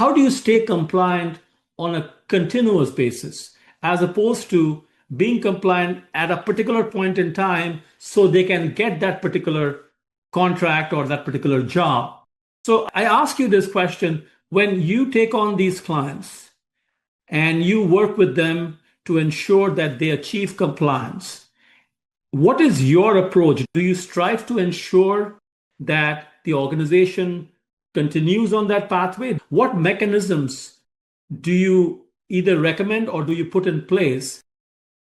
how do you stay compliant on a continuous basis as opposed to being compliant at a particular point in time so they can get that particular contract or that particular job? So I ask you this question: when you take on these clients and you work with them to ensure that they achieve compliance, what is your approach? Do you strive to ensure that the organization continues on that pathway? What mechanisms do you either recommend or do you put in place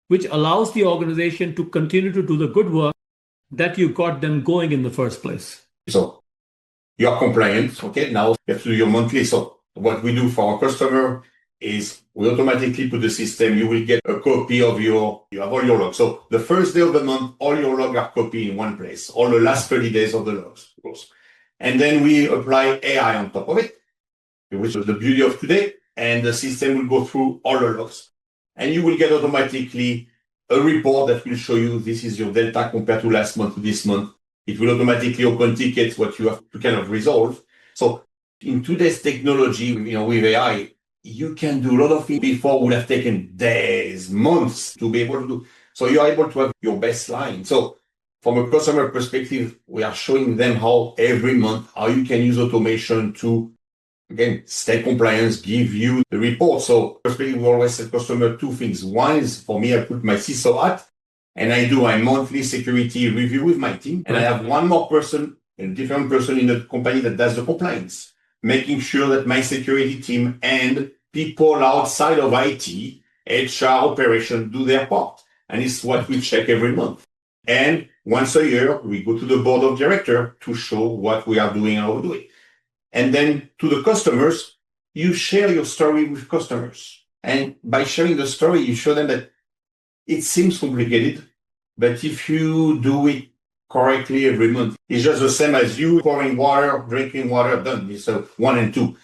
which allows the organization to continue to do the good work that you got them going in the first place? So you are compliant. Okay, now you have to do your monthly. So what we do for our customer is we automatically put the system. You will get a copy of you have all your logs. So the first day of the month, all your logs are copied in one place, all the last 30 days of the logs, of course. And then we apply AI on top of it, which is the beauty of today. And the system will go through all the logs. And you will get automatically a report that will show you this is your delta compared to last month to this month. It will automatically open tickets, what you have to kind of resolve. So in today's technology, with AI, you can do a lot of things before would have taken days, months to be able to do. So you're able to have your baseline. So from a customer perspective, we are showing them how every month, how you can use automation to, again, stay compliance, give you the report. So perspective, we always tell customer two things. One is for me, I put my CISO hat and I do my monthly security review with my team. And I have one more person, a different person in the company that does the compliance, making sure that my security team and people outside of IT, HR, operation do their part. And it's what we check every month. And once a year, we go to the board of directors to show what we are doing and how we're doing. And then to the customers, you share your story with customers. And by sharing the story, you show them that it seems complicated, but if you do it correctly every month, it's just the same as you pouring water, drinking water, done. It's 1 and 2.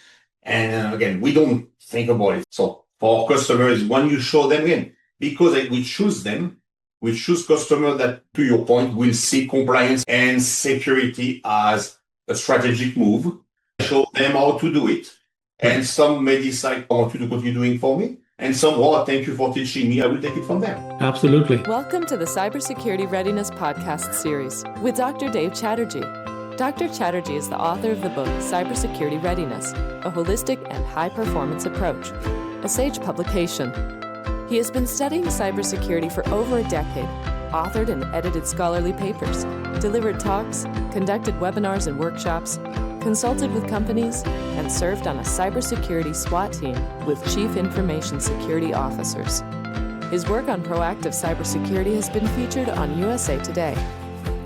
And again, we don't think about it. So for our customers, when you show them again, because we choose them, we choose customers that, to your point, will see compliance and security as a strategic move. Show them how to do it. And some may decide, I want you to continue doing for me. And some, thank you for teaching me. I will take it from there. Absolutely. Welcome to the Cybersecurity Readiness Podcast Series with Dr. Dave Chatterjee. Dr. Chatterjee is the author of the book Cybersecurity Readiness, a holistic and high-performance approach, a Sage publication. He has been studying cybersecurity for over a decade, authored and edited scholarly papers, delivered talks, conducted webinars and workshops, consulted with companies, and served on a cybersecurity SWAT team with chief information security officers. His work on proactive cybersecurity has been featured on USA Today.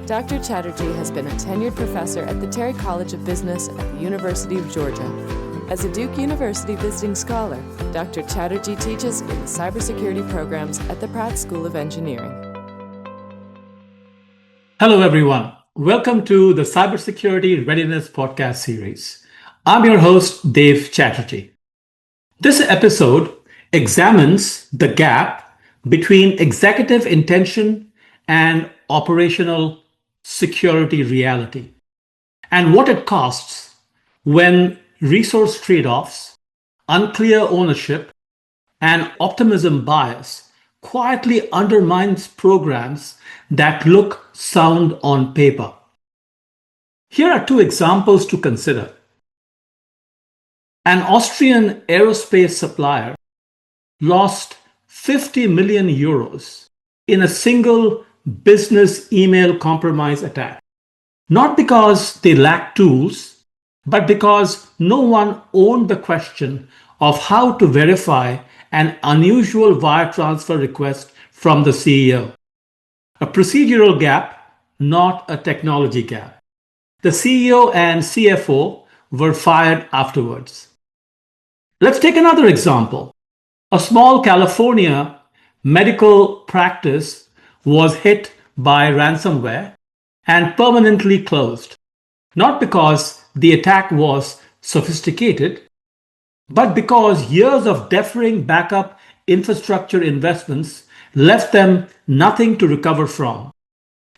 Dr. Chatterjee has been a tenured professor at the Terry College of Business at the University of Georgia. As a Duke University visiting scholar, Dr. Chatterjee teaches in the cybersecurity programs at the Pratt School of Engineering. Hello, everyone. Welcome to the Cybersecurity Readiness Podcast Series. I'm your host, Dave Chatterjee. This episode examines the gap between executive intention and operational security reality, and what it costs when resource trade-offs, unclear ownership, and optimism bias quietly undermines programs that look sound on paper. Here are two examples to consider. An Austrian aerospace supplier lost 50 million euros in a single business email compromise attack. Not because they lacked tools, but because no one owned the question of how to verify an unusual wire transfer request from the CEO. A procedural gap, not a technology gap. The CEO and CFO were fired afterwards. Let's take another example. A small California medical practice was hit by ransomware and permanently closed, not because the attack was sophisticated, but because years of deferring backup infrastructure investments left them nothing to recover from.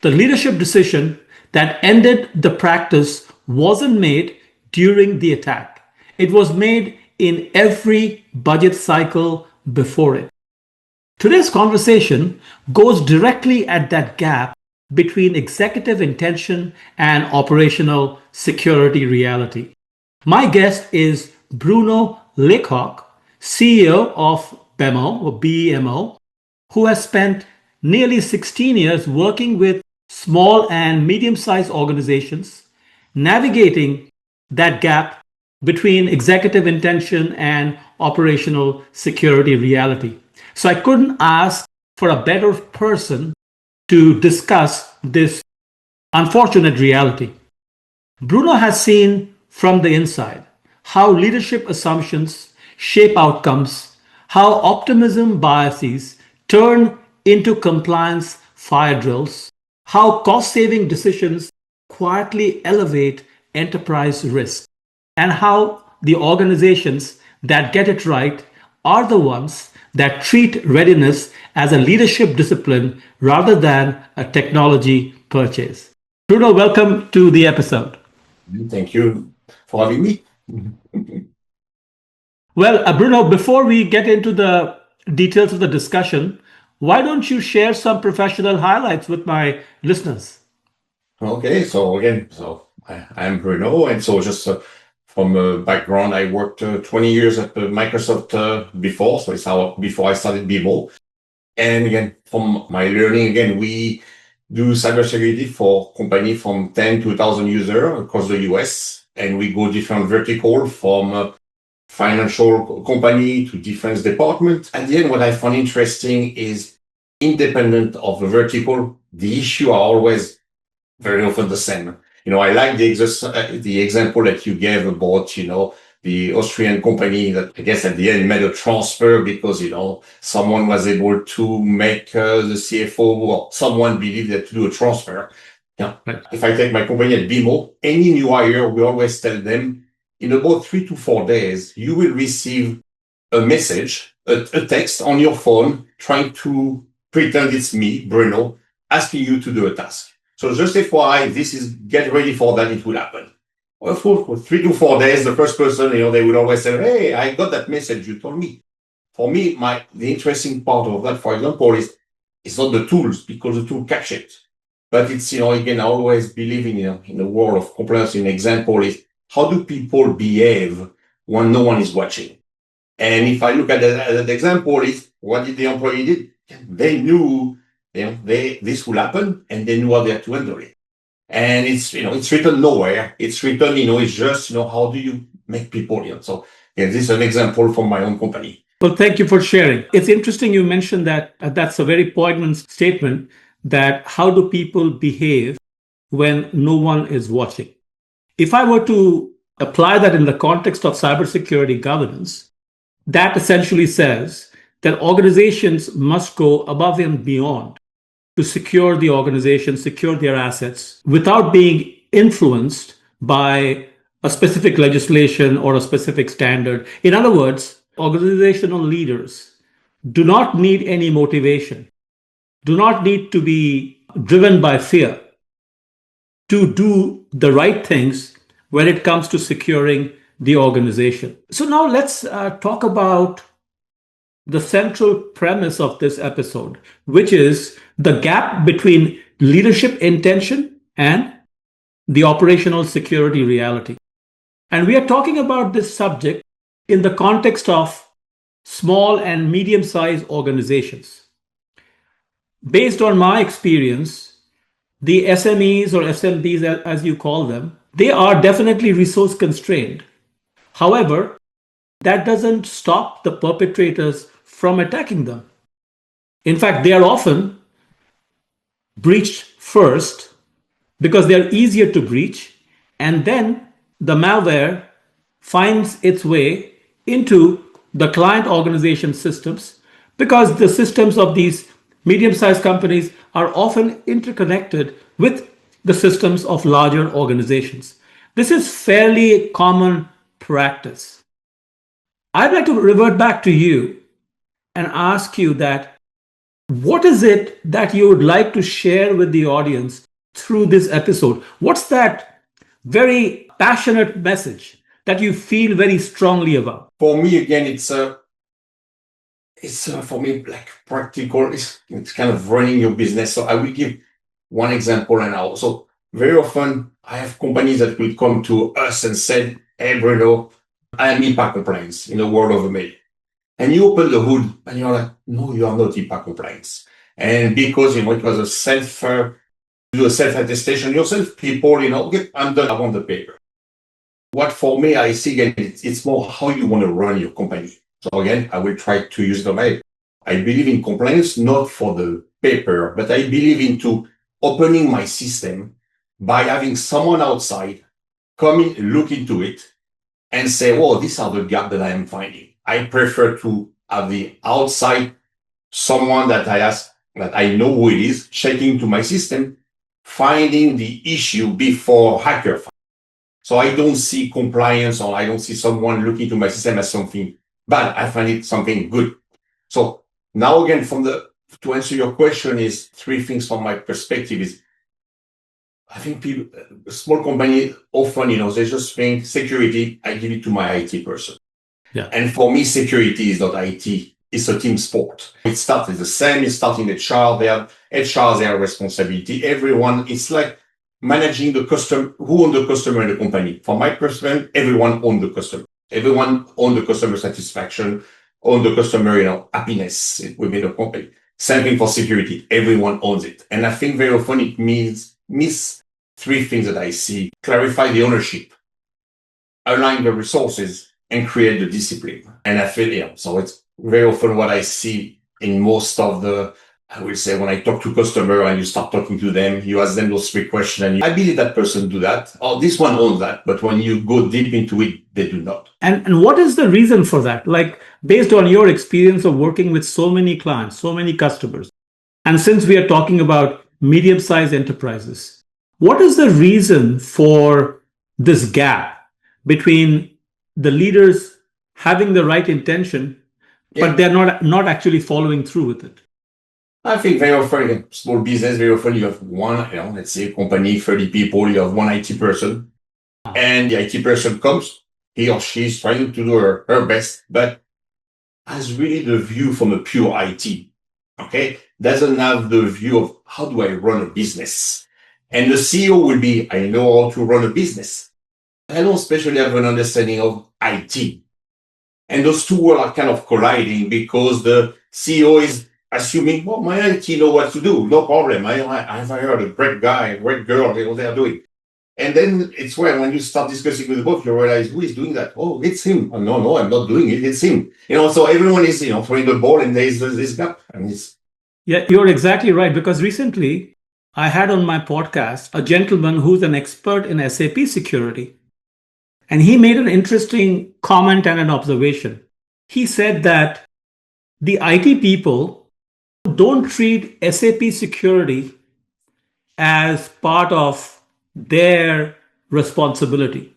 The leadership decision that ended the practice wasn't made during the attack. It was made in every budget cycle before it. Today's conversation goes directly at that gap between executive intention and operational security reality. My guest is Bruno Lecoq, CEO of BEMO or BEMO, who has spent nearly 16 years working with small and medium-sized organizations, navigating that gap between executive intention and operational security reality. So I couldn't ask for a better person to discuss this unfortunate reality. Bruno has seen from the inside how leadership assumptions shape outcomes, how optimism biases turn into compliance fire drills, how cost-saving decisions quietly elevate enterprise risk, and how the organizations that get it right are the ones that treat readiness as a leadership discipline rather than a technology purchase. Bruno, welcome to the episode. Thank you for having me. Well, Bruno, before we get into the details of the discussion, why don't you share some professional highlights with my listeners? Okay, so again, I'm Bruno, and so just from a background, I worked 20 years at Microsoft before, so it's before I started BEMO. And again, from my learning, again, we do cybersecurity for company from 10 to 1,000 users across the US, and we go different vertical from financial company to defense department. At the end, what I found interesting is independent of the vertical, the issue are always very often the same. I like the example that you gave about, the Austrian company that I guess at the end made a transfer because, someone was able to make the CFO or someone believed that to do a transfer. Yeah. Right. If I take my company at BEMO, any new hire, we always tell them in about 3 to 4 days, you will receive a message, a text on your phone trying to pretend it's me, Bruno, asking you to do a task. So just FYI, get ready for that, it will happen. Well, for 3 to 4 days, the first person, they will always say, hey, I got that message you told me. For me, the interesting part of that, for example, is it's not the tools because the tool catch it. But it's, again, I always believe in the world of compliance. An example is how do people behave when no one is watching? And if I look at that example, is what did the employee did? They knew this will happen, and they knew how they had to handle it. And it's written nowhere. It's written, it's just, how do you make people, So this is an example from my own company. Well, thank you for sharing. It's interesting you mentioned that. That's a very poignant statement, that how do people behave when no one is watching? If I were to apply that in the context of cybersecurity governance, that essentially says that organizations must go above and beyond to secure the organization, secure their assets without being influenced by a specific legislation or a specific standard. In other words, organizational leaders do not need any motivation, do not need to be driven by fear to do the right things when it comes to securing the organization. So now let's talk about the central premise of this episode, which is the gap between leadership intention and the operational security reality. And we are talking about this subject in the context of small and medium-sized organizations. Based on my experience, the SMEs or SMBs, as you call them, they are definitely resource constrained. However, that doesn't stop the perpetrators from attacking them. In fact, they are often breached first because they're easier to breach, and then the malware finds its way into the client organization systems because the systems of these medium-sized companies are often interconnected with the systems of larger organizations. This is fairly common practice. I'd like to revert back to you and ask you that what is it that you would like to share with the audience through this episode? What's that very passionate message that you feel very strongly about? For me, again, it's for me like practical. It's kind of running your business. So I will give one example, and also very often I have companies that will come to us and said, "Hey, Bruno, I am HIPAA compliance in the world of email." And you open the hood and you're like, "No, you are not HIPAA compliance." And because, it was a do a self-attestation yourself, people, okay, I'm done, I want the paper. What for me, I see again, it's more how you want to run your company. So again, I will try to use the way. I believe in compliance, not for the paper, but I believe into opening my system by having someone outside come in, look into it, and say, "Oh, these are the gaps that I am finding." I prefer to have the outside someone that I know who it is, checking to my system, finding the issue before hacker. So I don't see compliance, or I don't see someone looking to my system as something bad. I find it something good. So now again, to answer your question, is three things from my perspective is, I think small company often, they just think security, I give it to my IT person. Yeah. And for me, security is not IT. It's a team sport. It starts the same. It starts in HR. HR, their responsibility. Everyone, it's like managing the customer. Who owns the customer in the company? From my perspective, everyone owns the customer. Everyone owns the customer satisfaction, owns the customer, happiness within the company. Same thing for security. Everyone owns it. And I think very often it miss three things that I see: clarify the ownership, align the resources, and create the discipline. And I feel, so it's very often what I see in most of I will say, when I talk to customer and you start talking to them, you ask them those three questions, and I believe that person do that. Oh, this one owns that. But when you go deep into it, they do not. And what is the reason for that? Like, based on your experience of working with so many clients, so many customers, and since we are talking about medium-sized enterprises, what is the reason for this gap between the leaders having the right intention, but they're not actually following through with it? I think very often, small business, very often you have one, let's say company, 30 people, you have one IT person, and the IT person comes, he or she is trying to do her best, but has really the view from a pure IT, okay? Doesn't have the view of how do I run a business? And the CEO will be, I know how to run a business. I don't especially have an understanding of IT. And those two worlds are kind of colliding because the CEO is assuming, well, my IT know what to do, no problem. I've hired a great guy, a great girl, they know what they're doing. And then it's when you start discussing with both, you realize who is doing that. Oh, it's him. Oh, no, I'm not doing it. It's him. So everyone is, throwing the ball, and there's this gap. Yeah, you're exactly right. Because recently I had on my podcast a gentleman who's an expert in SAP security. And he made an interesting comment and an observation. He said that the IT people don't treat SAP security as part of their responsibility.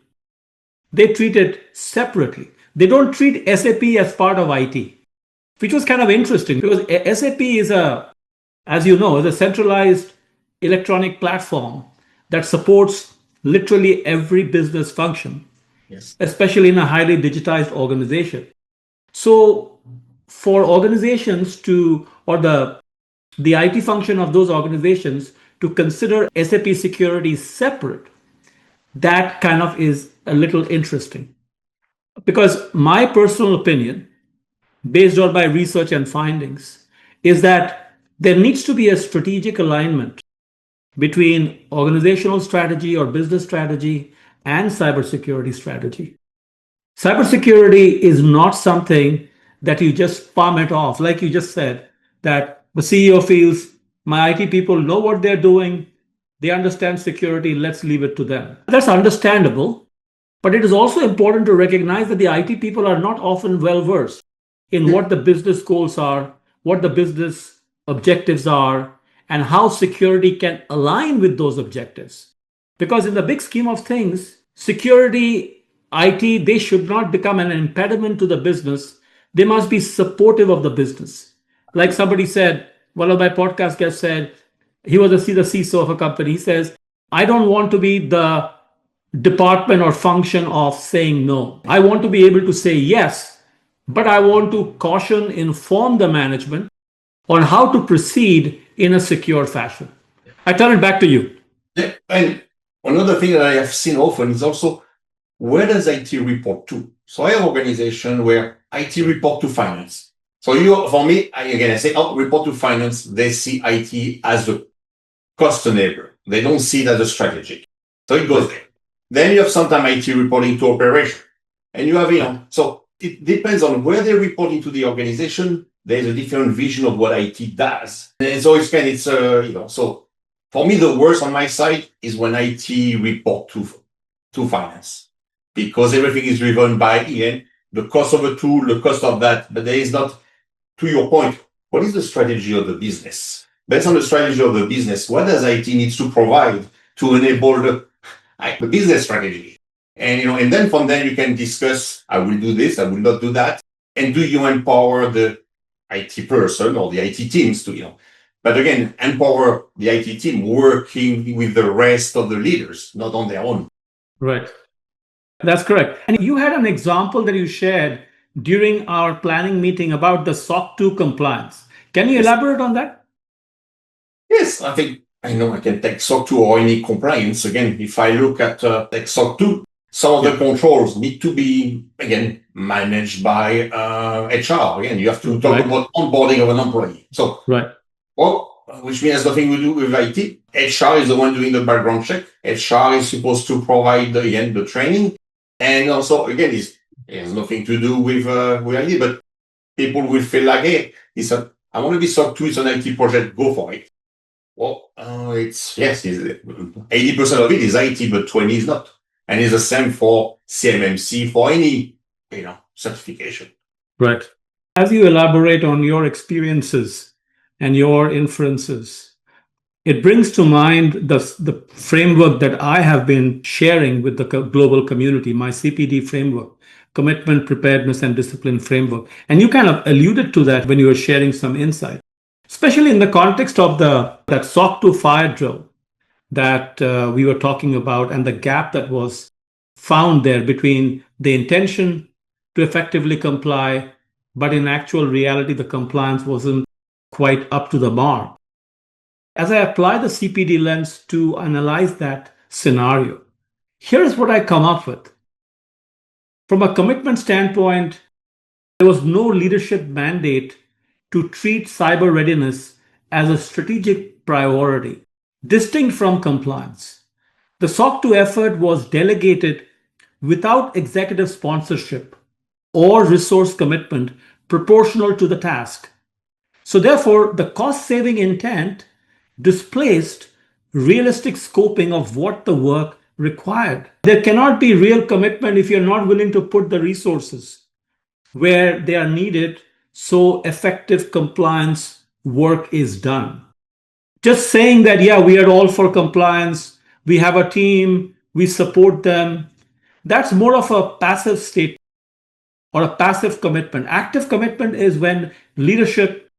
They treat it separately. They don't treat SAP as part of IT, which was kind of interesting because SAP is as you know, is a centralized electronic platform that supports literally every business function. Yes. Especially in a highly digitized organization. So for organizations or the IT function of those organizations to consider SAP security separate, that kind of is a little interesting. Because my personal opinion, based on my research and findings, is that there needs to be a strategic alignment between organizational strategy or business strategy and cybersecurity strategy. Cybersecurity is not something that you just palm it off. Like you just said, that the CEO feels my IT people know what they're doing. They understand security. Let's leave it to them. That's understandable. But it is also important to recognize that the IT people are not often well versed in what the business goals are, what the business objectives are, and how security can align with those objectives. Because in the big scheme of things, security, IT, they should not become an impediment to the business. They must be supportive of the business. Like somebody said, one of my podcast guests said, he was the CISO of a company. He says, I don't want to be the department or function of saying no. I want to be able to say yes, but I want to caution, inform the management on how to proceed in a secure fashion. I turn it back to you. Yeah, and another thing that I have seen often is also, where does IT report to? So I have organization where IT report to finance. So for me, I say, report to finance. They see IT as a cost enabler. They don't see it as a strategy. So it goes there. Then you have sometimes IT reporting to operation. And you have, so it depends on where they're reporting to the organization. There's a different vision of what IT does. And so so for me, the worst on my side is when IT report to finance, because everything is driven by the cost of a tool, the cost of that, but there is not, to your point, what is the strategy of the business? Based on the strategy of the business, what does IT needs to provide to enable the business strategy? And, and then from there you can discuss, I will do this, I will not do that. And do you empower the IT person or the IT teams to, but again, empower the IT team working with the rest of the leaders, not on their own. Right. That's correct. And you had an example that you shared during our planning meeting about the SOC 2 compliance. Can you elaborate on that? Yes, I think I can take SOC 2 or any compliance. Again, if I look at like SOC 2, some of the controls need to be, again, managed by HR. Again, you have to talk about onboarding of an employee. So, which means nothing to do with IT. HR is the one doing the background check. HR is supposed to provide, the training. And also, again, it has nothing to do with IT, but people will feel like, hey, I want to be SOC 2, it's an IT project, go for it. Well, 80% of it is IT, but 20 is not. And it's the same for CMMC, for any, certification. Right. As you elaborate on your experiences and your inferences, it brings to mind the framework that I have been sharing with the global community, my CPD framework, commitment, preparedness, and discipline framework. And you kind of alluded to that when you were sharing some insight, especially in the context of that SOC 2 fire drill that we were talking about, and the gap that was found there between the intention to effectively comply, but in actual reality, the compliance wasn't quite up to the mark. As I apply the CPD lens to analyze that scenario, here's what I come up with. From a commitment standpoint, there was no leadership mandate to treat cyber readiness as a strategic priority, distinct from compliance. The SOC 2 effort was delegated without executive sponsorship or resource commitment proportional to the task. So therefore, the cost-saving intent displaced realistic scoping of what the work required. There cannot be real commitment if you're not willing to put the resources where they are needed so effective compliance work is done. Just saying that, we are all for compliance, we have a team, we support them, that's more of a passive statement or a passive commitment. Active commitment is when leadership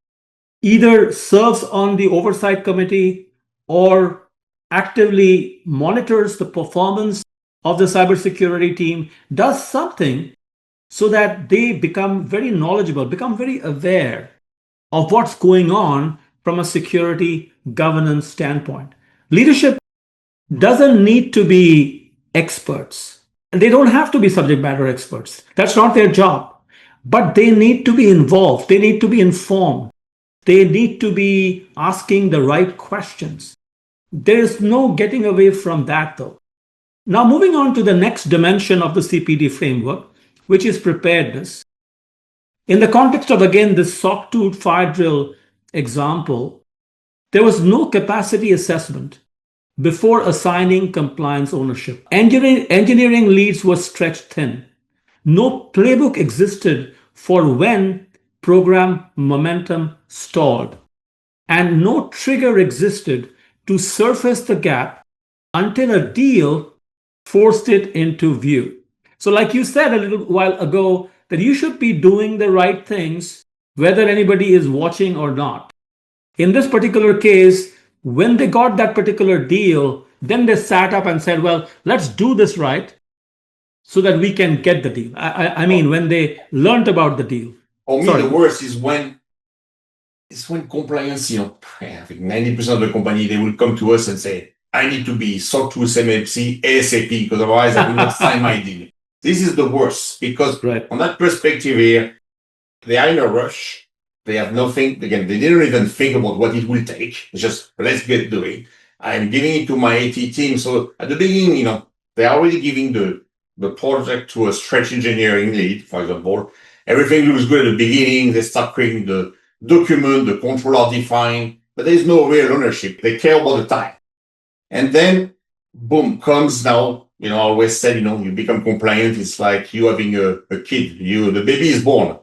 either serves on the oversight committee or actively monitors the performance of the cybersecurity team, does something so that they become very knowledgeable, become very aware of what's going on from a security governance standpoint. Leadership doesn't need to be experts. They don't have to be subject matter experts. That's not their job. But they need to be involved. They need to be informed. They need to be asking the right questions. There's no getting away from that, though. Now, moving on to the next dimension of the CPD framework, which is preparedness. In the context of, again, this SOC 2 fire drill example, there was no capacity assessment before assigning compliance ownership. Engineering leads were stretched thin. No playbook existed for when program momentum stalled, and no trigger existed to surface the gap until a deal forced it into view. So like you said a little while ago, that you should be doing the right things whether anybody is watching or not. In this particular case, when they got that particular deal, Then they sat up and said, well, let's do this right so that we can get the deal. I mean, when they learned about the deal. For me, the worst is when compliance, I think 90% of the company, they will come to us and say, I need to be SOC 2 SMFC ASAP because otherwise I will not sign my deal. This is the worst because From that perspective here, they are in a rush. They have nothing. Again, they didn't even think about what it will take. It's just, let's get doing. I'm giving it to my AT team. So at the beginning, they're already giving the project to a stretch engineering lead, for example. Everything looks good at the beginning. They start creating the document, the control are defined, but there's no real ownership. They care about the time. And then, boom, comes now, I always said, you become compliant. It's like you having a kid. The baby is born.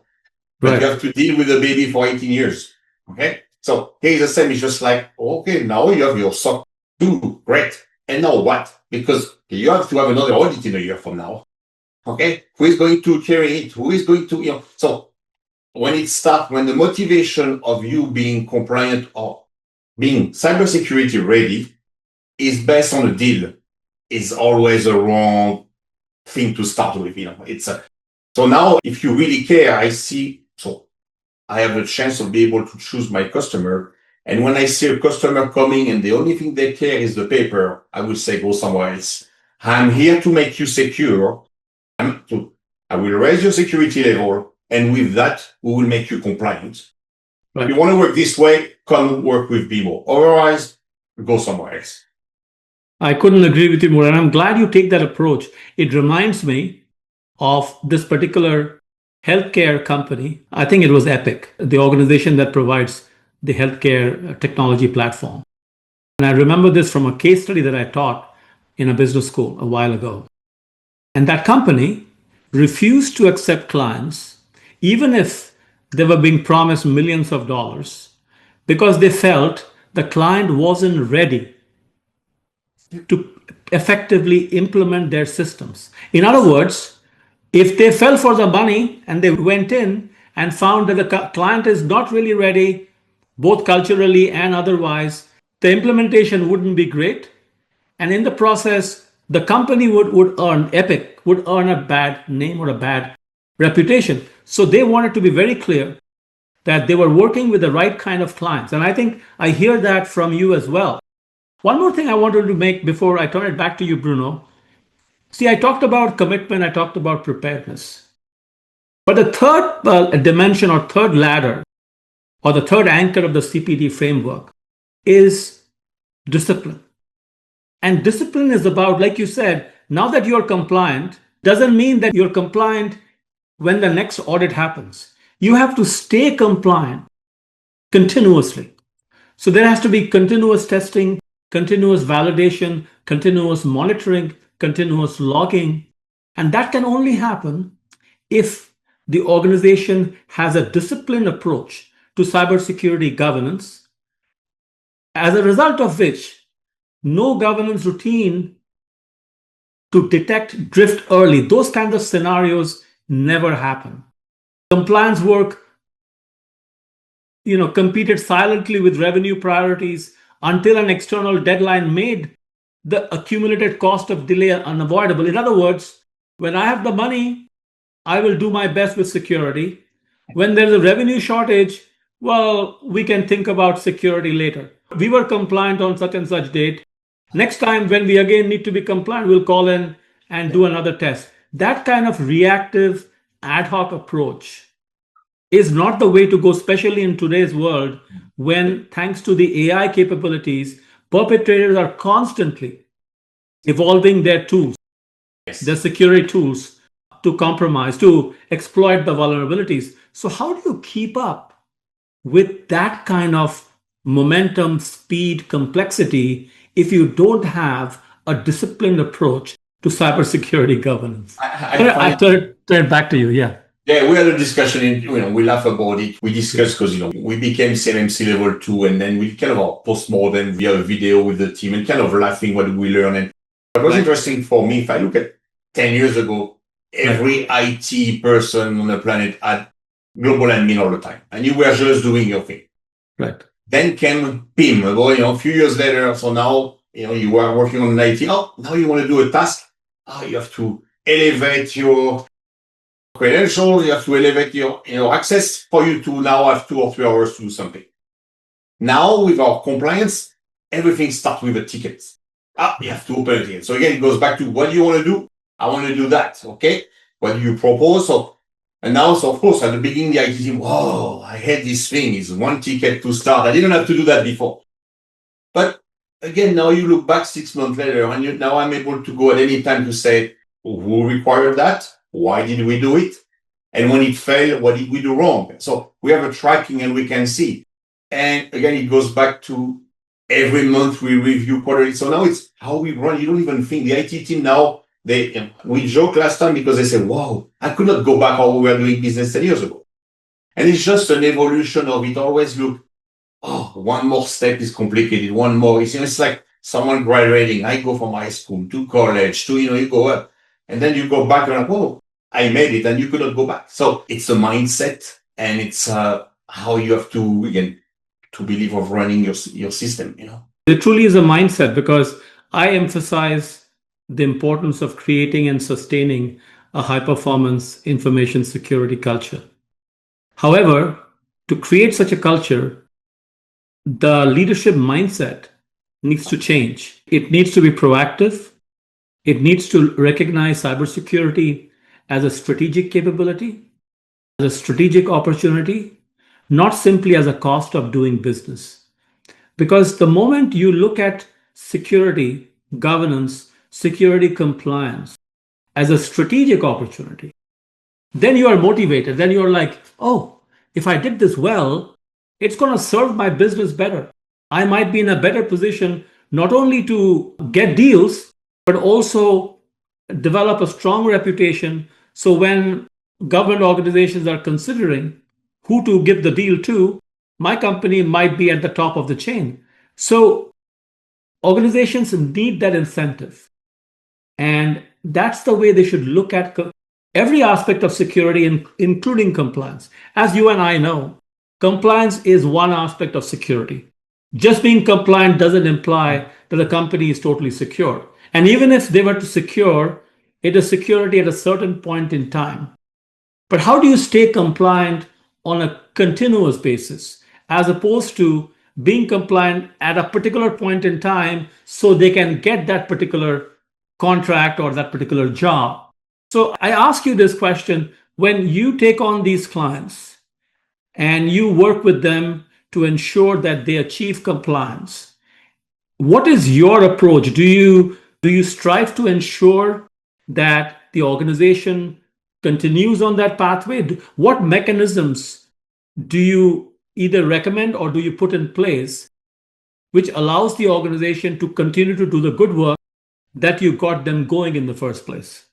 But you have to deal with the baby for 18 years. Okay? So here's the same. It's just like, okay, now you have your SOC 2. Great. And now what? Because you have to have another audit in a year from now. Okay? Who is going to carry it? Who is going to, So when the motivation of you being compliant or being cybersecurity ready is based on a deal, is always a wrong thing to start with. So now if you really care, I have a chance of being able to choose my customer. And when I see a customer coming and the only thing they care is the paper, I will say, go somewhere else. I'm here to make you secure. I will raise your security level. And with that, we will make you compliant. If you want to work this way, come work with BEMO. Otherwise, go somewhere else. I couldn't agree with you more. And I'm glad you take that approach. It reminds me of this particular healthcare company. I think it was Epic, the organization that provides the healthcare technology platform. And I remember this from a case study that I taught in a business school a while ago. And that company refused to accept clients, even if they were being promised millions of dollars, because they felt the client wasn't ready to effectively implement their systems. In other words, if they fell for the money and they went in and found that the client is not really ready, both culturally and otherwise, the implementation wouldn't be great. And in the process, the company Epic would earn a bad name or a bad reputation. So they wanted to be very clear that they were working with the right kind of clients. And I think I hear that from you as well. One more thing I wanted to make before I turn it back to you, Bruno. See, I talked about commitment, I talked about preparedness. But the third dimension or third ladder or the third anchor of the CPD framework is discipline. And discipline is about, like you said, now that you're compliant, doesn't mean that you're compliant when the next audit happens. You have to stay compliant continuously. So there has to be continuous testing, continuous validation, continuous monitoring, continuous logging. And that can only happen if the organization has a disciplined approach to cybersecurity governance, as a result of which no governance routine to detect drift early, those kinds of scenarios never happen. Compliance work, competed silently with revenue priorities until an external deadline made the accumulated cost of delay unavoidable. In other words, when I have the money, I will do my best with security. When there's a revenue shortage, well, we can think about security later. We were compliant on such and such date. Next time, when we again need to be compliant, we'll call in and do another test. That kind of reactive ad hoc approach is not the way to go, especially in today's world, when thanks to the AI capabilities, perpetrators are constantly evolving their tools, their security tools to compromise, to exploit the vulnerabilities. So how do you keep up with that kind of momentum, speed, complexity if you don't have a disciplined approach to cybersecurity governance? I turn it back to you. Yeah. Yeah, we had a discussion, we laugh about it. We discussed because, we became CMMC level 2 and then we kind of post-mortem via a video with the team and kind of laughing what we learn. And what was interesting for me, if I look at 10 years ago, every IT person on the planet had global admin all the time. And you were just doing your thing. Right. Then came PIM, a few years later. So now you are working on an IT. Oh, now you want to do a task. Oh, you have to elevate your credentials. You have to elevate your access for you to now have 2 or 3 hours to do something. Now with our compliance, everything starts with a ticket. You have to open it again. So again, it goes back to what do you want to do? I want to do that. Okay. What do you propose? And now, of course, at the beginning, the IT team, whoa, I had this thing. It's 1 ticket to start. I didn't have to do that before. But again, now you look back 6 months later, and now I'm able to go at any time to say, who required that? Why did we do it? And when it failed, what did we do wrong? So we have a tracking and we can see. And again, it goes back to every month we review quarterly. So now it's how we run. You don't even think the IT team now, we joked last time because they said, wow, I could not go back how we were doing business 10 years ago. And it's just an evolution of it. Always look, one more step is complicated. One more, it's like someone graduating. I go from high school to college to, you go up and then you go back and like, whoa, I made it and you could not go back. So it's a mindset and it's how you have to, again, to believe of running your system, It truly is a mindset because I emphasize the importance of creating and sustaining a high-performance information security culture. However, to create such a culture, the leadership mindset needs to change. It needs to be proactive. It needs to recognize cybersecurity as a strategic capability, as a strategic opportunity, not simply as a cost of doing business. Because the moment you look at security, governance, security compliance as a strategic opportunity, then you are motivated. Then you're like, oh, if I did this well, it's going to serve my business better. I might be in a better position not only to get deals, but also develop a strong reputation. So when government organizations are considering who to give the deal to, my company might be at the top of the chain. So organizations need that incentive. And that's the way they should look at every aspect of security, including compliance. As you and I know, compliance is one aspect of security. Just being compliant doesn't imply that a company is totally secure. And even if they were to secure, it is security at a certain point in time. But how do you stay compliant on a continuous basis, as opposed to being compliant at a particular point in time so they can get that particular contract or that particular job? So I ask you this question: when you take on these clients and you work with them to ensure that they achieve compliance, what is your approach? Do you strive to ensure that the organization continues on that pathway? What mechanisms do you either recommend or do you put in place which allows the organization to continue to do the good work that you got them going in the first place?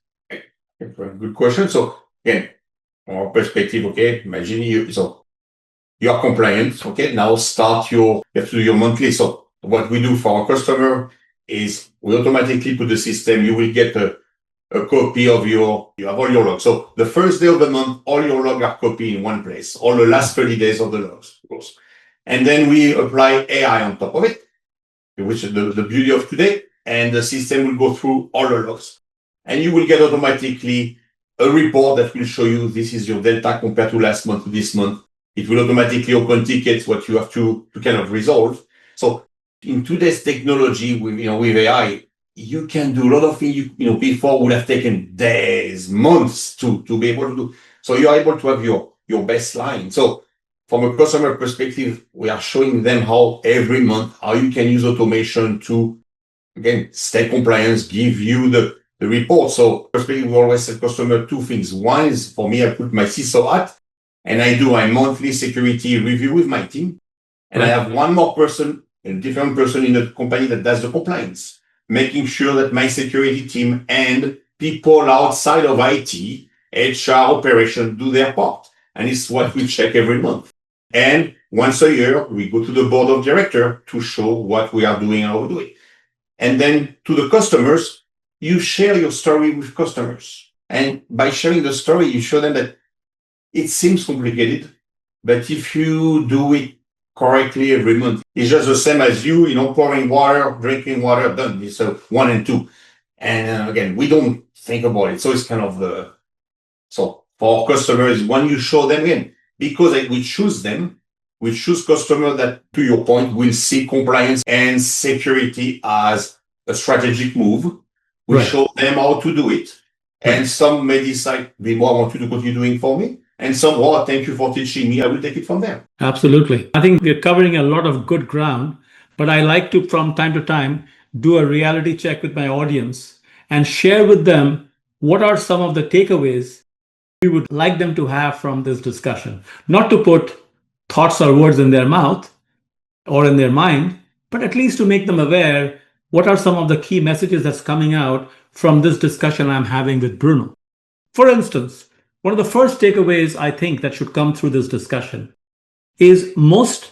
Good question. So again, from our perspective, okay, imagine you are compliant. Okay, now you have to do your monthly. So what we do for our customer is we automatically put the system. You will get a copy of you have all your logs. So the first day of the month, all your logs are copied in one place, all the last 30 days of the logs, of course. And then we apply AI on top of it, which is the beauty of today. And the system will go through all the logs. And you will get automatically a report that will show you this is your delta compared to last month to this month. It will automatically open tickets, what you have to kind of resolve. So in today's technology with AI, you can do a lot of things before would have taken days, months to be able to do. So you are able to have your baseline. So from a customer perspective, we are showing them how every month, how you can use automation to, again, stay compliant, give you the report. So perspective, we always tell customer 2 things. One is, for me, I put my CISO hat and I do my monthly security review with my team. And I have one more person, a different person in the company that does the compliance, making sure that my security team and people outside of IT, HR, operation do their part. And it's what we check every month. And once a year, we go to the board of directors to show what we are doing and how we do it. And then to the customers, you share your story with customers. And by sharing the story, you show them that it seems complicated, but if you do it correctly every month. It's just the same as you pouring water, drinking water, done. It's a 1 and 2. And again, we don't think about it. So it's kind of so for our customers, when you show them in, because we choose them, we choose customers that, to your point, will see compliance and security as a strategic move. We show them how to do it. And some may decide, BEMO, I want you to continue doing for me. And some, thank you for teaching me. I will take it from there. Absolutely. I think we're covering a lot of good ground, but I like to, from time to time, do a reality check with my audience and share with them what are some of the takeaways we would like them to have from this discussion. Not to put thoughts or words in their mouth or in their mind, but at least to make them aware what are some of the key messages that's coming out from this discussion I'm having with Bruno. For instance, one of the first takeaways I think that should come through this discussion is most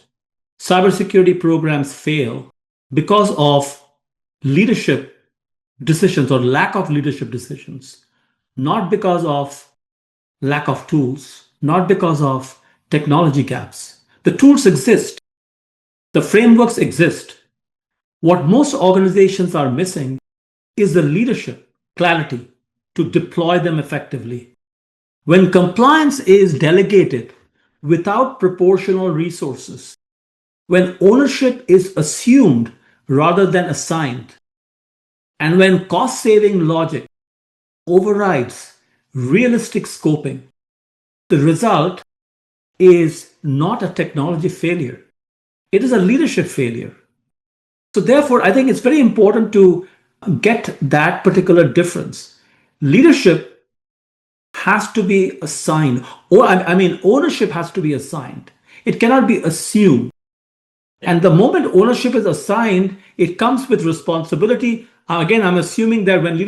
cybersecurity programs fail because of leadership decisions or lack of leadership decisions, not because of lack of tools, not because of technology gaps. The tools exist. The frameworks exist. What most organizations are missing is the leadership, clarity to deploy them effectively. When compliance is delegated without proportional resources, when ownership is assumed rather than assigned, and when cost-saving logic overrides realistic scoping, the result is not a technology failure. It is a leadership failure. So therefore, I think it's very important to get that particular difference. Leadership has to be assigned, or ownership has to be assigned. It cannot be assumed. And the moment ownership is assigned, it comes with responsibility. Again, I'm assuming that when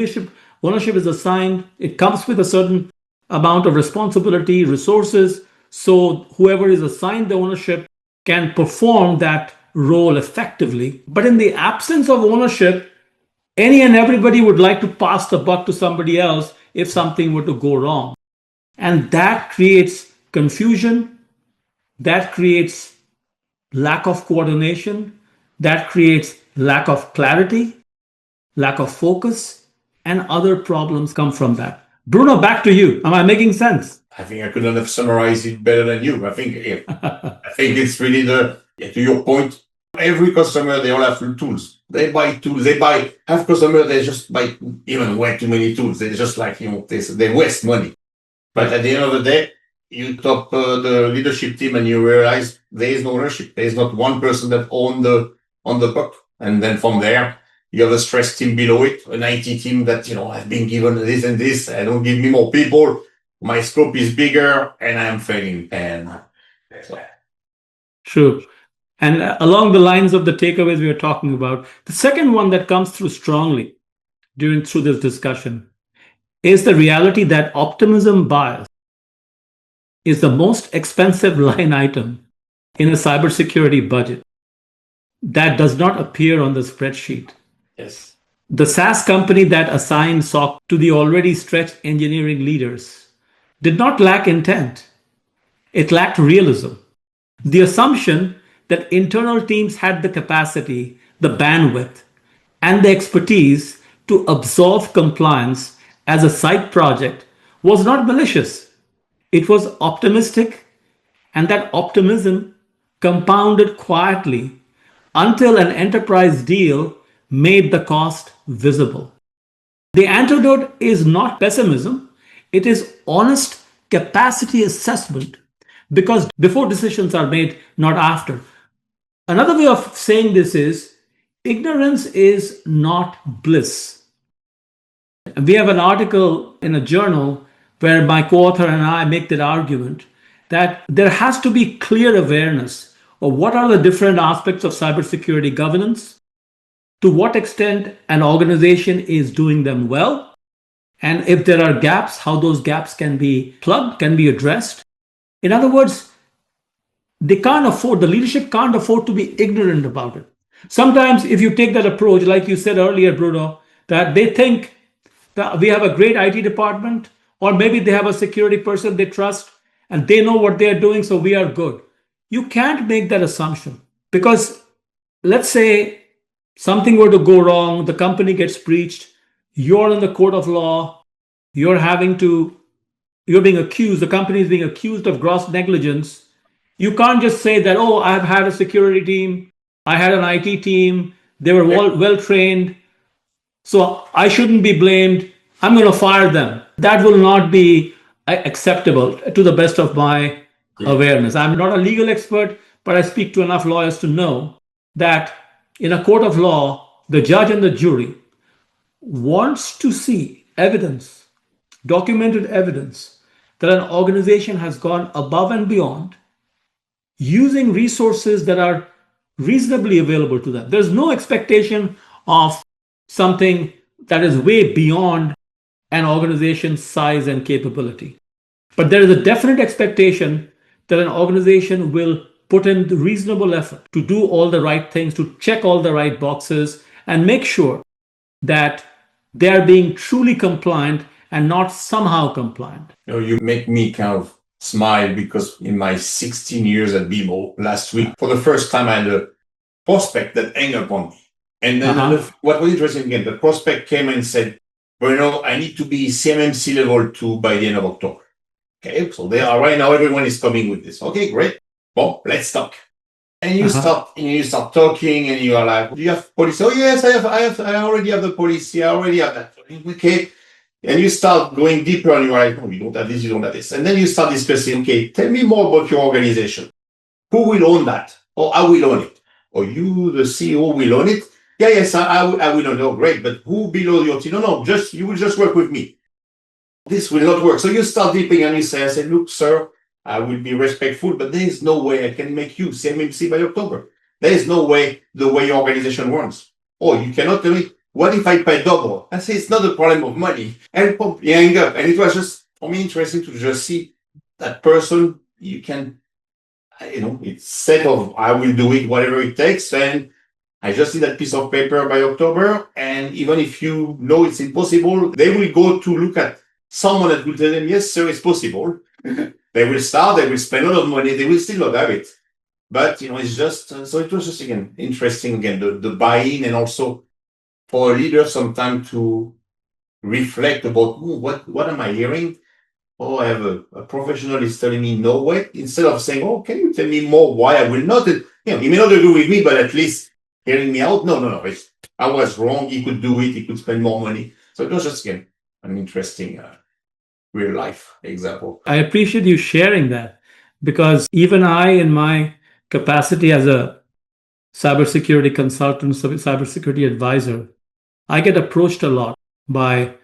ownership is assigned, it comes with a certain amount of responsibility, resources. So whoever is assigned the ownership can perform that role effectively. But in the absence of ownership, any and everybody would like to pass the buck to somebody else if something were to go wrong. And that creates confusion, that creates lack of coordination, that creates lack of clarity, lack of focus, and other problems come from that. Bruno, back to you. Am I making sense? I think I couldn't have summarized it better than you. I think it's really to your point, every customer, they all have tools. They buy tools. Have customers, they just buy even way too many tools. They just they waste money. But at the end of the day, you top the leadership team and you realize there is no ownership. There is not one person that owns the buck. And then from there, you have a stress team below it, an IT team that, I've been given this and this. I don't give me more people. My scope is bigger and I'm failing. And True. And along the lines of the takeaways we were talking about, the second one that comes through strongly through this discussion is the reality that optimism bias is the most expensive line item in a cybersecurity budget that does not appear on the spreadsheet. yes, The SaaS company that assigned SOC to the already stretched engineering leaders did not lack intent. It lacked realism. The assumption that internal teams had the capacity, the bandwidth, and the expertise to absorb compliance as a side project was not malicious. It was optimistic, and that optimism compounded quietly until an enterprise deal made the cost visible. The antidote is not pessimism, it is honest capacity assessment, because before decisions are made, not after. Another way of saying this is ignorance is not bliss. We have an article in a journal where my co-author and I make that argument that there has to be clear awareness of what are the different aspects of cybersecurity governance, to what extent an organization is doing them well, and if there are gaps, how those gaps can be plugged, can be addressed. In other words, the leadership can't afford to be ignorant about it. Sometimes if you take that approach, like you said earlier, Bruno, that they think that we have a great IT department, or maybe they have a security person they trust and they know what they're doing, so we are good. You can't make that assumption because let's say something were to go wrong, the company gets breached, you're in the court of law, you're having to, you're being accused, the company is being accused of gross negligence. You can't just say that, oh, I've had a security team, I had an IT team, they were well trained, so I shouldn't be blamed. I'm going to fire them. That will not be acceptable to the best of my awareness. I'm not a legal expert, but I speak to enough lawyers to know that in a court of law, the judge and the jury wants to see evidence, documented evidence, that an organization has gone above and beyond using resources that are reasonably available to them. There's no expectation of something that is way beyond an organization's size and capability. But there is a definite expectation that an organization will put in the reasonable effort to do all the right things, to check all the right boxes, and make sure that they are being truly compliant and not somehow compliant. You make me kind of smile because in my 16 years at BEMO last week, for the first time, I had a prospect that hung up on me. And then what was interesting again, the prospect came and said, Bruno, I need to be CMMC level 2 by the end of October. Okay, so they are right now, everyone is coming with this. Okay, great. Well, let's talk. And you start talking and you are like, do you have policy? Oh yes, I already have the policy, I already have that. Okay. And you start going deeper and you're like, oh, you don't have this, you don't have this. And then you start discussing, okay, tell me more about your organization. Who will own that? Or I will own it. Or you, the CEO, will own it. Yeah, yes, I will own it. Oh, great. But who below your team? No, you will just work with me. This will not work. So you start deeping and you say, I said, look, sir, I will be respectful, but there is no way I can make you CMMC by October. There is no way the way your organization runs. Oh, you cannot tell me, what if I pay double? I say, it's not a problem of money. And you hang up. And it was just, for me, interesting to just see that person, you can, it's set of, I will do it, whatever it takes. And I just need that piece of paper by October. And even if you know it's impossible, they will go to look at someone that will tell them, yes, sir, it's possible. They will start, they will spend a lot of money, they will still not have it. But, it's just, so it was just, again, interesting, again, the buy-in, and also for a leader sometimes to reflect about, what am I hearing? Oh, I have a professional is telling me no way, instead of saying, oh, can you tell me more why I will not? He may not agree with me, but at least hearing me out. No. I was wrong. He could do it. He could spend more money. So it was just, again, an interesting real life example. I appreciate you sharing that, because even I, in my capacity as a cybersecurity consultant, cybersecurity advisor, I get approached a lot by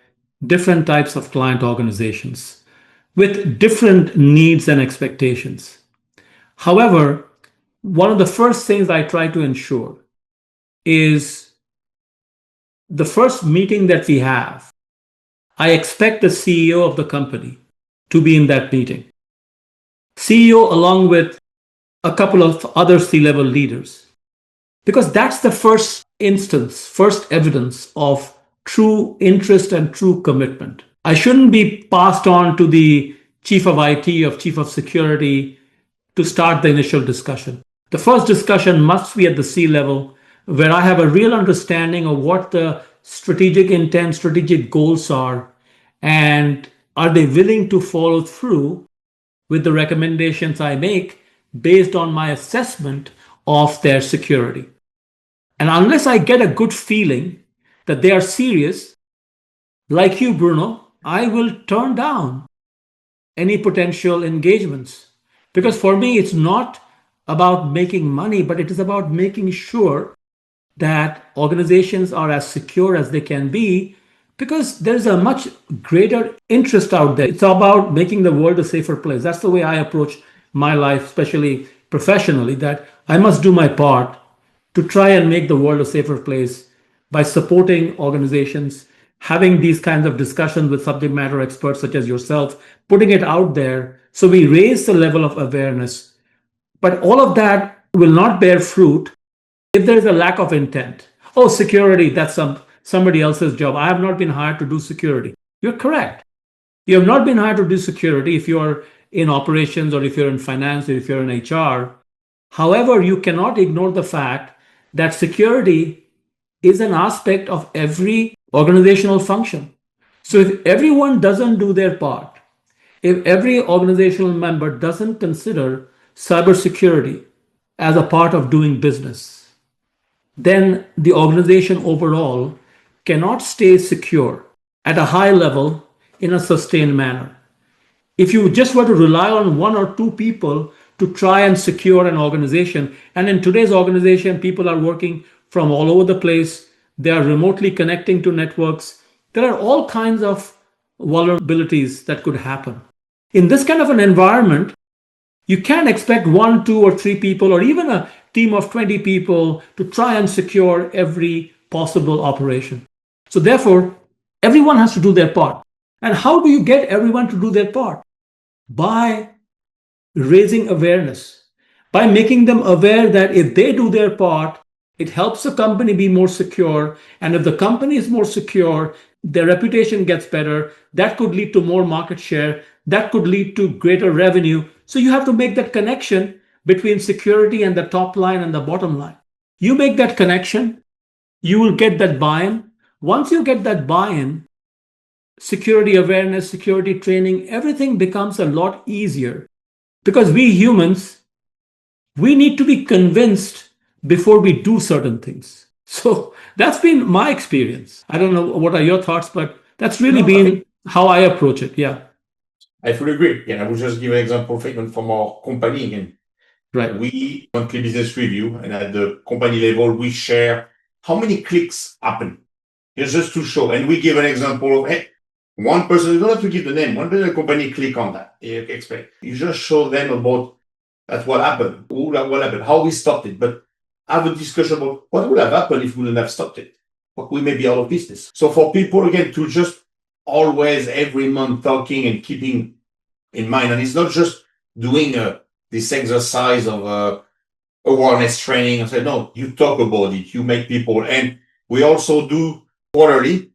different types of client organizations with different needs and expectations. However, one of the first things I try to ensure is the first meeting that we have, I expect the CEO of the company to be in that meeting. CEO along with a couple of other C-level leaders. Because that's the first instance, first evidence of true interest and true commitment. I shouldn't be passed on to the chief of IT or chief of security to start the initial discussion. The first discussion must be at the C-level, where I have a real understanding of what the strategic intent, strategic goals are, and are they willing to follow through with the recommendations I make based on my assessment of their security. And unless I get a good feeling that they are serious, like you, Bruno, I will turn down any potential engagements. Because for me, it's not about making money, but it is about making sure that organizations are as secure as they can be, because there's a much greater interest out there. It's about making the world a safer place. That's the way I approach my life, especially professionally, that I must do my part to try and make the world a safer place by supporting organizations, having these kinds of discussions with subject matter experts such as yourself, putting it out there so we raise the level of awareness. But all of that will not bear fruit if there is a lack of intent. Oh, security, that's somebody else's job. I have not been hired to do security. You're correct. You have not been hired to do security if you're in operations, or if you're in finance, or if you're in HR. However, you cannot ignore the fact that security is an aspect of every organizational function. So if everyone doesn't do their part, if every organizational member doesn't consider cybersecurity as a part of doing business, then the organization overall cannot stay secure at a high level in a sustained manner. If you just were to rely on one or two people to try and secure an organization, and in today's organization, people are working from all over the place, they are remotely connecting to networks, there are all kinds of vulnerabilities that could happen. In this kind of an environment, you can't expect one, two, or three people, or even a team of 20 people to try and secure every possible operation. So, therefore, everyone has to do their part. And how do you get everyone to do their part? By raising awareness, by making them aware that if they do their part, it helps the company be more secure. And if the company is more secure, their reputation gets better. That could lead to more market share. That could lead to greater revenue. So you have to make that connection between security and the top line and the bottom line. You make that connection, you will get that buy-in. Once you get that buy-in, security awareness, security training, everything becomes a lot easier. Because we humans, we need to be convinced before we do certain things. So that's been my experience. I don't know what are your thoughts, but that's really been how I approach it. Yeah. I fully agree. I will just give an example even from our company again. Right. We monthly business review, and at the company level, we share how many clicks happen. It's just to show. And we give an example of, hey, one person, you don't have to give the name, one person in the company click on that. You explain. You just show them about that's what happened, what happened, how we stopped it. But have a discussion about what would have happened if we wouldn't have stopped it. But we may be out of business. So for people, again, to just always every month talking and keeping in mind, and it's not just doing this exercise of awareness training and say, no, you talk about it, you make people, and we also do quarterly.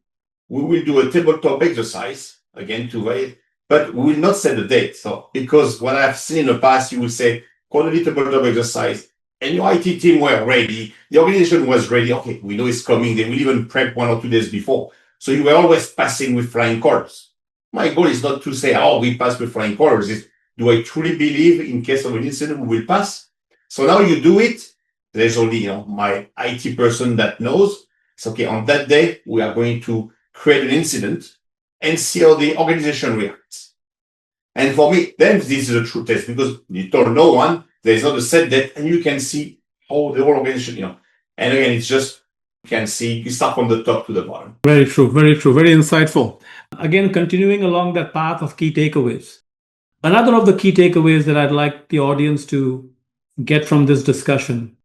We will do a tabletop exercise again to wait, but we will not set a date. So, because what I've seen in the past, you will say quarterly tabletop exercise, and your IT team were ready, the organization was ready. Okay, we know it's coming. They will even prep 1 or 2 days before. So you were always passing with flying colors. My goal is not to say, oh, we pass with flying colors. It's, do I truly believe in case of an incident we will pass? So now you do it. There's only my IT person that knows. It's okay. On that day, we are going to create an incident and see how the organization reacts. And for me, then this is a true test because you told no one, there's not a set date, and you can see how the whole organization, And again, it's just, you can see, you start from the top to the bottom. Very true, very insightful. Again, continuing along that path of key takeaways. Another of the key takeaways that I'd like the audience to get from this discussion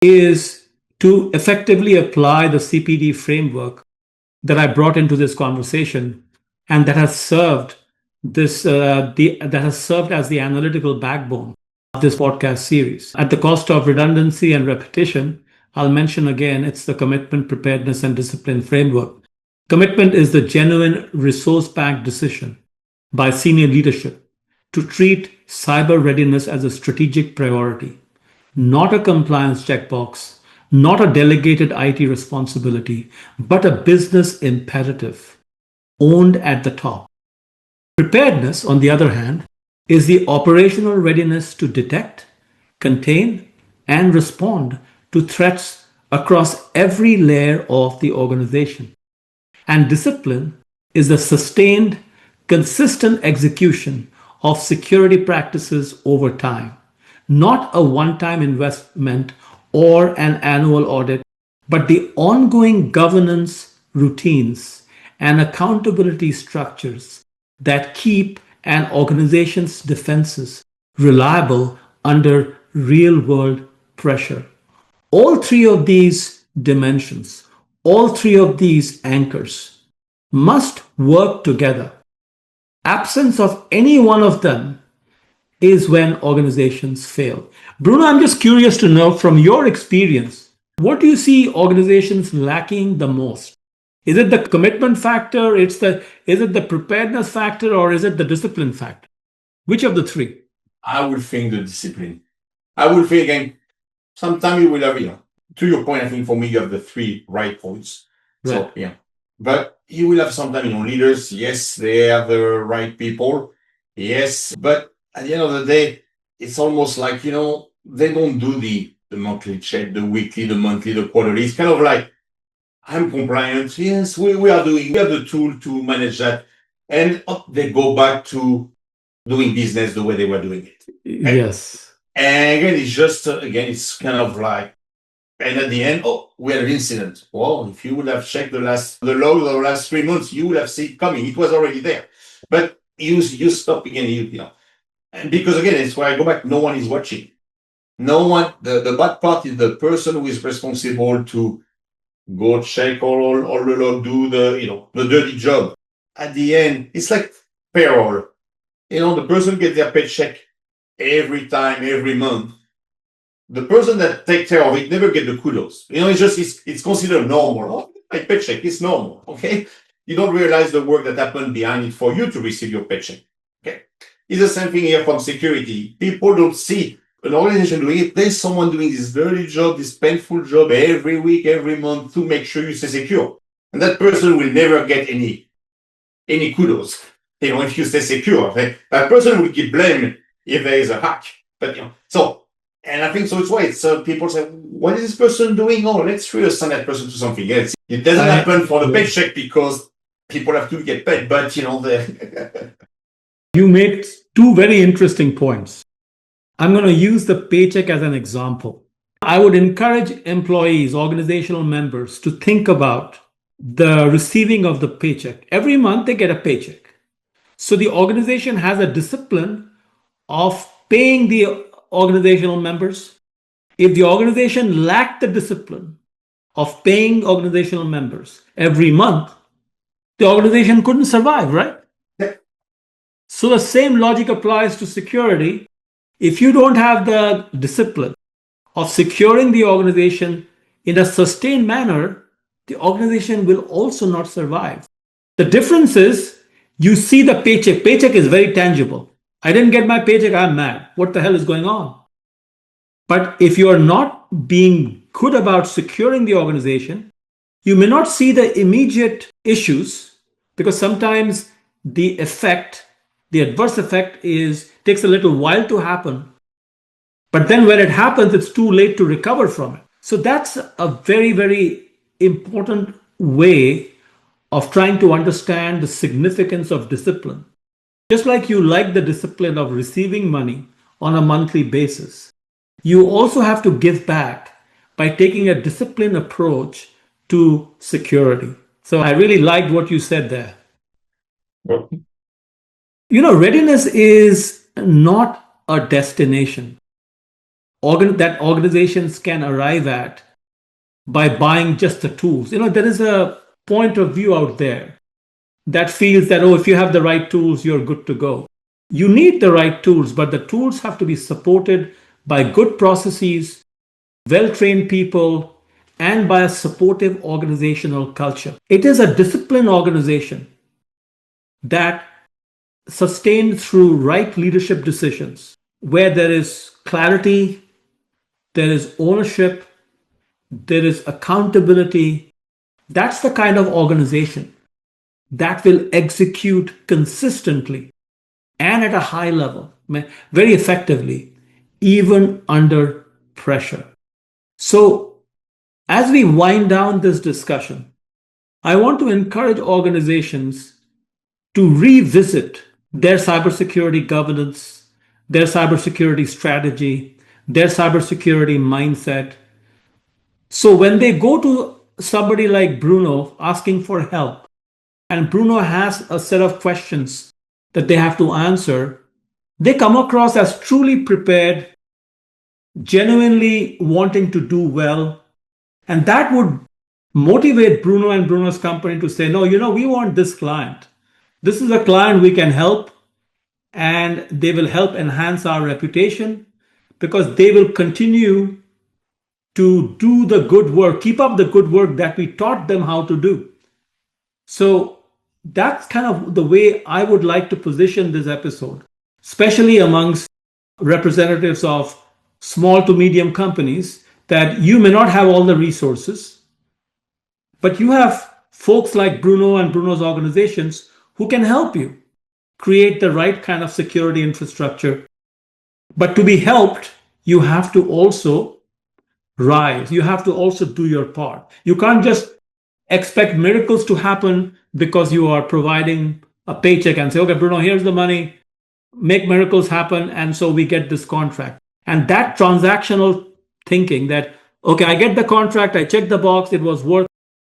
is to effectively apply the CPD framework that I brought into this conversation and that has served as the analytical backbone of this podcast series. At the cost of redundancy and repetition, I'll mention again, it's the commitment, preparedness, and discipline framework. Commitment is the genuine resource-packed decision by senior leadership to treat cyber readiness as a strategic priority, not a compliance checkbox, not a delegated IT responsibility, but a business imperative owned at the top. Preparedness, on the other hand, is the operational readiness to detect, contain, and respond to threats across every layer of the organization. And discipline is the sustained, consistent execution of security practices over time, not a one-time investment or an annual audit, but the ongoing governance routines and accountability structures that keep an organization's defenses reliable under real-world pressure. All three of these dimensions, all three of these anchors must work together. Absence of any one of them is when organizations fail. Bruno, I'm just curious to know from your experience, what do you see organizations lacking the most? Is it the commitment factor? Is it the preparedness factor, or is it the discipline factor? Which of the three? I would think the discipline. I will say again, sometime you will have, to your point, I think for me, you have the three right points. So, Right. but you will have sometimes, leaders, yes, they are the right people. Yes. But at the end of the day, it's almost like, they don't do the monthly check, the weekly, the monthly, the quarterly. It's kind of like, I'm compliant. Yes, we have the tool to manage that. And they go back to doing business the way they were doing it. Okay? Yes. And again, it's just, it's kind of like, and at the end, we had an incident. Well, if you would have checked the log of the last 3 months, you would have seen it coming. It was already there. But you stop again, and because again, it's where I go back, no one is watching. No one, the bad part is the person who is responsible to go check all the log, do the dirty job. At the end, it's like payroll. The person gets their paycheck every time, every month. The person that takes care of it never get the kudos. It's considered normal. Oh, my paycheck is normal. Okay. You don't realize the work that happened behind it for you to receive your paycheck. Okay. It's the same thing here from security. People don't see an organization doing it. There's someone doing this dirty job, this painful job every week, every month to make sure you stay secure. And that person will never get any kudos. If you stay secure, okay? That person will get blamed if there is a hack. But and I think so. It's why people say, "What is this person doing?" Oh, let's really assign that person to something else. It doesn't happen for the paycheck because people have to get paid. But You made two very interesting points. I'm going to use the paycheck as an example. I would encourage employees, organizational members to think about the receiving of the paycheck. Every month they get a paycheck. So the organization has a discipline of paying the organizational members. If the organization lacked the discipline of paying organizational members every month, the organization couldn't survive, right? So the same logic applies to security. If you don't have the discipline of securing the organization in a sustained manner, the organization will also not survive. The difference is you see the paycheck. Paycheck is very tangible. I didn't get my paycheck, I'm mad. What the hell is going on? But if you are not being good about securing the organization, you may not see the immediate issues because sometimes the adverse effect takes a little while to happen. But then when it happens, it's too late to recover from it. So that's a very, very important way of trying to understand the significance of discipline. Just like you like the discipline of receiving money on a monthly basis, you also have to give back by taking a disciplined approach to security. So I really liked what you said there. Readiness is not a destination that organizations can arrive at by buying just the tools. There is a point of view out there that feels that, if you have the right tools, you're good to go. You need the right tools, but the tools have to be supported by good processes, well-trained people, and by a supportive organizational culture. It is a disciplined organization that sustained through right leadership decisions, where there is clarity, there is ownership, there is accountability. That's the kind of organization that will execute consistently and at a high level, very effectively, even under pressure. So, as we wind down this discussion, I want to encourage organizations to revisit their cybersecurity governance, their cybersecurity strategy, their cybersecurity mindset. So when they go to somebody like Bruno asking for help, and Bruno has a set of questions that they have to answer, they come across as truly prepared, genuinely wanting to do well. And that would motivate Bruno and Bruno's company to say, no, we want this client. This is a client we can help, and they will help enhance our reputation because they will continue to do the good work, keep up the good work that we taught them how to do. So that's kind of the way I would like to position this episode, especially amongst representatives of small to medium companies that you may not have all the resources, but you have folks like Bruno and Bruno's organizations who can help you create the right kind of security infrastructure. But to be helped, you have to also rise. You have to also do your part. You can't just expect miracles to happen because you are providing a paycheck and say, okay, Bruno, here's the money, make miracles happen. And so we get this contract. And that transactional thinking that, okay, I get the contract, I check the box, it was worth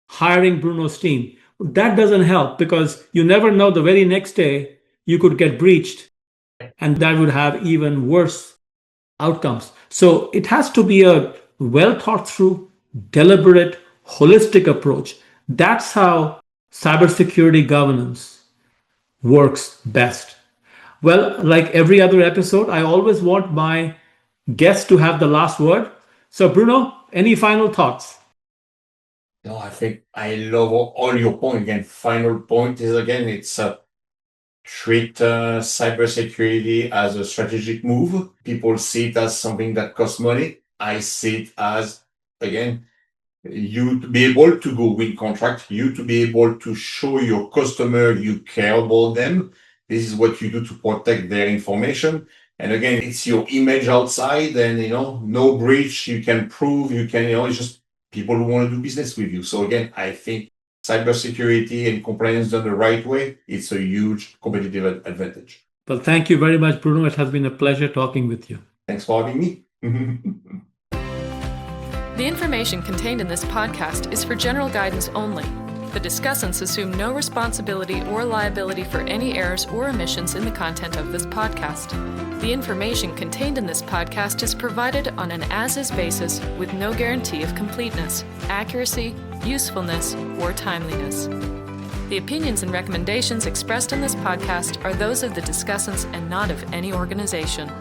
hiring Bruno's team. That doesn't help because you never know, the very next day you could get breached and that would have even worse outcomes. So it has to be a well thought through, deliberate, holistic approach. That's how cybersecurity governance works best. Well, like every other episode, I always want my guests to have the last word. So, Bruno, any final thoughts? No, I think I love all your points. Again, final point is, again, it's treat cybersecurity as a strategic move. People see it as something that costs money. I see it as, again, you to be able to go win contract, you to be able to show your customer you care about them. This is what you do to protect their information. And again, it's your image outside and, no breach, you can prove, it's just people who want to do business with you. So again, I think cybersecurity and compliance done the right way, it's a huge competitive advantage. Well, thank you very much, Bruno. It has been a pleasure talking with you. Thanks for having me. The information contained in this podcast is for general guidance only. The discussants assume no responsibility or liability for any errors or omissions in the content of this podcast. The information contained in this podcast is provided on an as-is basis with no guarantee of completeness, accuracy, usefulness, or timeliness. The opinions and recommendations expressed in this podcast are those of the discussants and not of any organization.